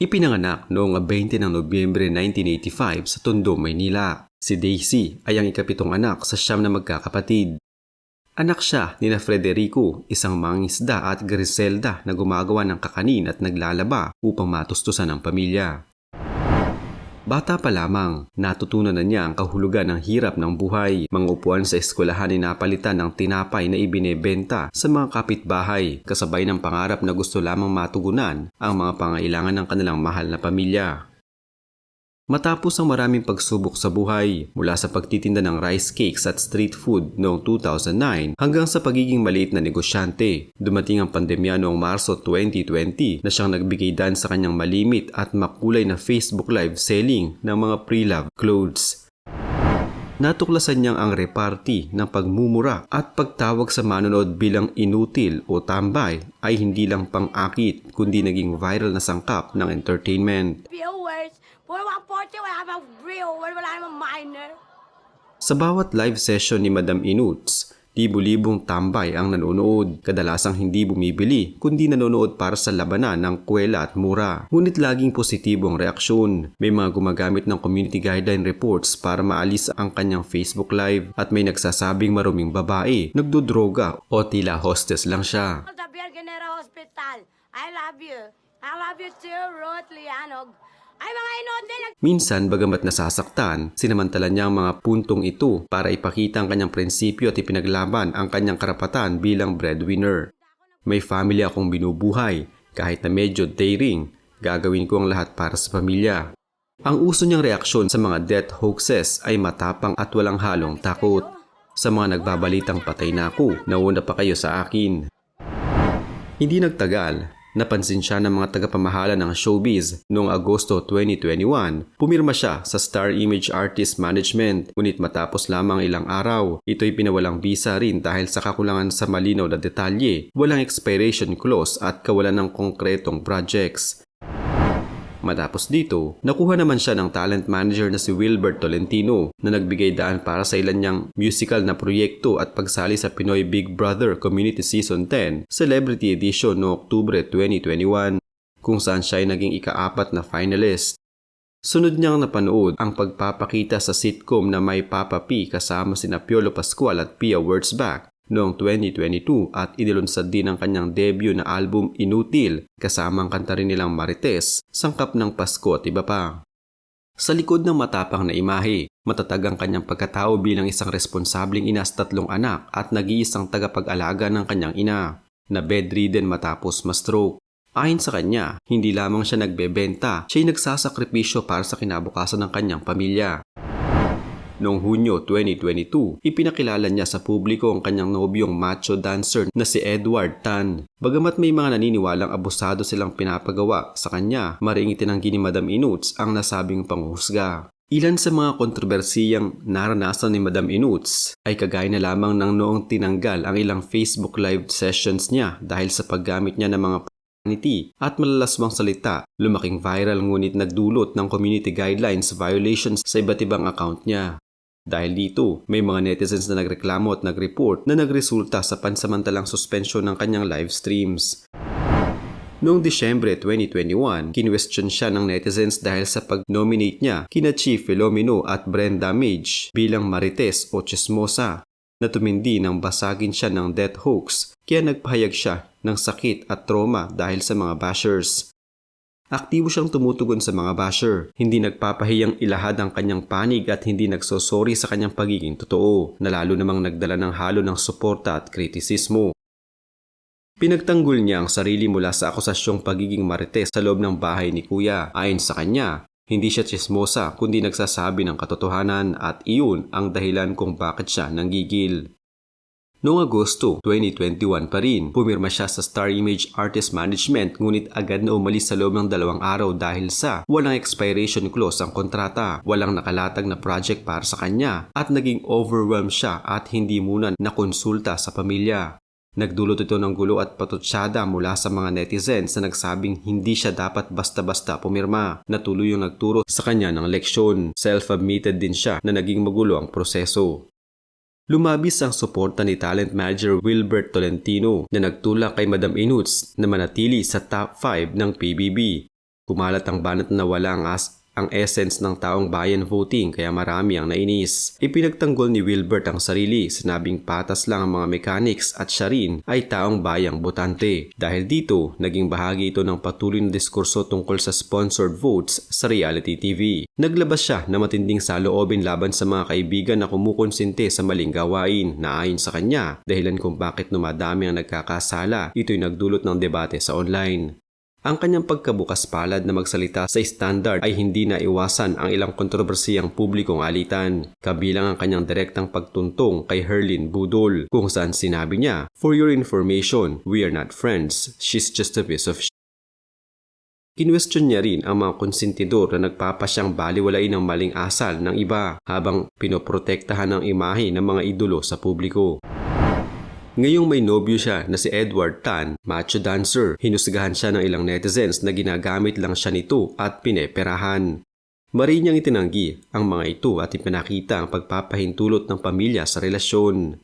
Ipinanganak noong 20 ng Nobyembre 1985 sa Tondo, Maynila. Si Daisy ay ang ikapitong anak sa 9 na magkakapatid. Anak siya ni Frederico, isang mangingisda, at Griselda na gumagawa ng kakanin at naglalaba upang matustusan ang pamilya. Bata pa lamang, natutunan na niya ang kahulugan ng hirap ng buhay. Mga upuan sa eskwelahan ay napalitan ng tinapay na ibinebenta sa mga kapitbahay, kasabay ng pangarap na gusto lamang matugunan ang mga pangailangan ng kanilang mahal na pamilya. Matapos ang maraming pagsubok sa buhay, mula sa pagtitinda ng rice cakes at street food noong 2009 hanggang sa pagiging maliit na negosyante, dumating ang pandemya noong Marso 2020 na siyang nagbigay daan sa kanyang malimit at makulay na Facebook Live selling ng mga pre-love clothes. Natuklasan niyang ang reparty ng pagmumura at pagtawag sa manonood bilang inutil o tambay ay hindi lang pang-akit kundi naging viral na sangkap ng entertainment. Sa bawat live session ni Madam Inuts, libu-libong tambay ang nanonood, kadalasang hindi bumibili kundi nanonood para sa labanan ng kwela at mura. Ngunit laging positibo ang reaksyon. May mga gumagamit ng community guideline reports para maalis ang kanyang Facebook Live at may nagsasabing maruming babae, nagdodroga o tila hostess lang siya. I love you. I love you too, Ruth Lianog. Ay mga inote! Minsan, bagamat nasasaktan, sinamantala niya ang mga puntong ito para ipakita ang kanyang prinsipyo at ipinaglaban ang kanyang karapatan bilang breadwinner. May family akong binubuhay, kahit na medyo daring, gagawin ko ang lahat para sa pamilya. Ang uso niyang reaksyon sa mga death hoaxes ay matapang at walang halong takot. Sa mga nagbabalitang patay na ako, nauna pa kayo sa akin. Hindi nagtagal, napansin siya ng mga tagapamahala ng showbiz. Noong Agosto 2021, pumirma siya sa Star Image Artist Management. Ngunit matapos lamang ilang araw, ito'y pinawalang visa rin dahil sa kakulangan sa malinaw na detalye, walang expiration clause at kawalan ng konkretong projects. Matapos dito, nakuha naman siya ng talent manager na si Wilbert Tolentino na nagbigay daan para sa ilan niyang musical na proyekto at pagsali sa Pinoy Big Brother Community Season 10 Celebrity Edition noong Oktubre 2021 kung saan siya ay naging ika-4 na finalist. Sunod niyang napanood ang pagpapakita sa sitcom na May Papa P kasama sina Piolo Pascual at Pia Wurtzbach noong 2022 at inilunsad din ang kanyang debut na album Inutil kasama ang kanta rin nilang Marites, Sangkap ng Pasko at iba pa. Sa likod ng matapang na imahe, matatag ang kanyang pagkatao bilang isang responsableng ina sa 3 anak at nag-iisang tagapag-alaga ng kanyang ina na bedridden matapos ma-stroke. Ayon sa kanya, hindi lamang siya nagbebenta, siya'y nagsasakripisyo para sa kinabukasan ng kanyang pamilya. Noong Hunyo 2022, ipinakilala niya sa publiko ang kanyang nobyong macho dancer na si Edward Tan. Bagamat may mga naniniwalang abusado silang pinapagawa sa kanya, maring itinanggi ni Madam Inuts ang nasabing panghuhusga. Ilan sa mga kontrobersiyang naranasan ni Madam Inuts ay kagaya na lamang ng noong tinanggal ang ilang Facebook Live sessions niya dahil sa paggamit niya ng mga profanity at malalaswang salita. Lumaking viral ngunit nagdulot ng community guidelines violations sa iba't ibang account niya. Dahil dito, may mga netizens na nagreklamo at nagreport na nagresulta sa pansamantalang suspensyon ng kanyang live streams. Noong Disyembre 2021, kinwestiyon siya ng netizens dahil sa pag-nominate niya kina Chief Filomeno at Brenda Mage bilang Marites o Chismosa na tumindi nang basagin siya ng death hoax kaya nagpahayag siya ng sakit at trauma dahil sa mga bashers. Aktibo siyang tumutugon sa mga basher, hindi nagpapahiyang ilahad ang kanyang panig at hindi nagsosorry sa kanyang pagiging totoo, na lalo namang nagdala ng halo ng suporta at kritisismo. Pinagtanggol niya ang sarili mula sa akusasyong pagiging marites sa loob ng bahay ni Kuya. Ayon sa kanya, hindi siya tsismosa kundi nagsasabi ng katotohanan at iyon ang dahilan kung bakit siya nanggigil. Noong Agosto 2021 pa rin, pumirma siya sa Star Image Artist Management ngunit agad na umalis sa loob ng 2 araw dahil sa walang expiration clause ang kontrata, walang nakalatag na project para sa kanya at naging overwhelmed siya at hindi muna nakonsulta sa pamilya. Nagdulot ito ng gulo at patutsyada mula sa mga netizens na nagsabing hindi siya dapat basta-basta pumirma na tuluyang nagturo sa kanya ng leksyon. Self-admitted din siya na naging magulo ang proseso. Lumabis ang suporta ni talent manager Wilbert Tolentino na nagtulak kay Madam Inuts na manatili sa top 5 ng PBB. Kumalat ang banat na wala ang essence ng taong bayan voting kaya marami ang nainis. Ipinagtanggol ni Wilbert ang sarili, sinabing patas lang ang mga mechanics at siya rin ay taong bayang botante. Dahil dito, naging bahagi ito ng patuloy na diskurso tungkol sa sponsored votes sa reality TV. Naglabas siya na matinding saloobin laban sa mga kaibigan na kumukonsente sa maling gawain na ayon sa kanya, dahilan kung bakit numadami ang nagkakasala, ito'y nagdulot ng debate sa online. Ang kanyang pagkabukas palad na magsalita sa standard ay hindi na iwasan ang ilang kontrobersiyang publikong alitan, kabilang ang kanyang direktang pagtuntong kay Herlin Budol kung saan sinabi niya, "For your information, we are not friends, she's just a piece of shit." Kinwestiyon niya rin ang mga konsentidor na nagpapasyang baliwalain ng maling asal ng iba habang pinoprotektahan ang imahe ng mga idolo sa publiko. Ngayong may nobyo siya na si Edward Tan, macho dancer, hinusgahan siya ng ilang netizens na ginagamit lang siya nito at pineperahan. Mari niyang itinanggi ang mga ito at ipinakita ang pagpapahintulot ng pamilya sa relasyon.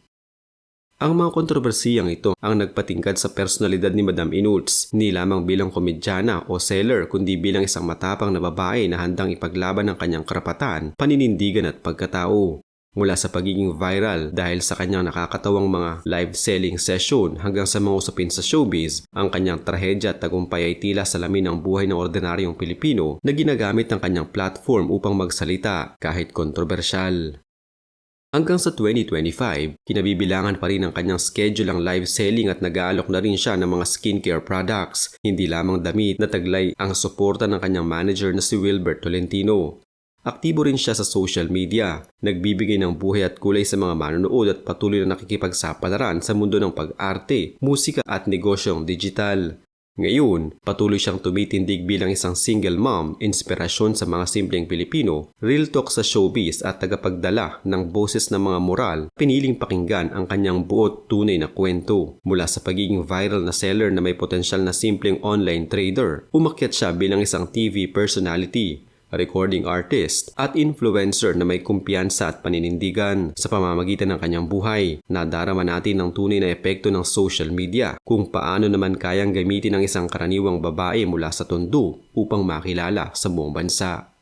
Ang mga kontrobersiyang ito ang nagpatingkad sa personalidad ni Madam Inuts, hindi lamang bilang komedyana o seller kundi bilang isang matapang na babae na handang ipaglaban ang kanyang karapatan, paninindigan at pagkatao. Mula sa pagiging viral dahil sa kanyang nakakatawang mga live selling session hanggang sa mga usapin sa showbiz, ang kanyang trahedya at tagumpay ay tila salamin ng buhay ng ordinaryong Pilipino na ginagamit ng kanyang platform upang magsalita kahit kontrobersyal. Hanggang sa 2025, kinabibilangan pa rin ang kanyang schedule ang live selling at nag-aalok na rin siya ng mga skincare products, hindi lamang damit na taglay ang suporta ng kanyang manager na si Wilbert Tolentino. Aktibo rin siya sa social media, nagbibigay ng buhay at kulay sa mga manonood at patuloy na nakikipagsapalaran sa mundo ng pag-arte, musika at negosyong digital. Ngayon, patuloy siyang tumitindig bilang isang single mom, inspirasyon sa mga simpleng Pilipino, real talk sa showbiz at tagapagdala ng boses ng mga moral, piniling pakinggan ang kanyang buot tunay na kwento. Mula sa pagiging viral na seller na may potensyal na simpleng online trader, umakyat siya bilang isang TV personality, recording artist at influencer na may kumpiyansa at paninindigan. Sa pamamagitan ng kanyang buhay, nadarama natin ang tunay na epekto ng social media, kung paano naman kayang gamitin ng isang karaniwang babae mula sa tondo upang makilala sa buong bansa.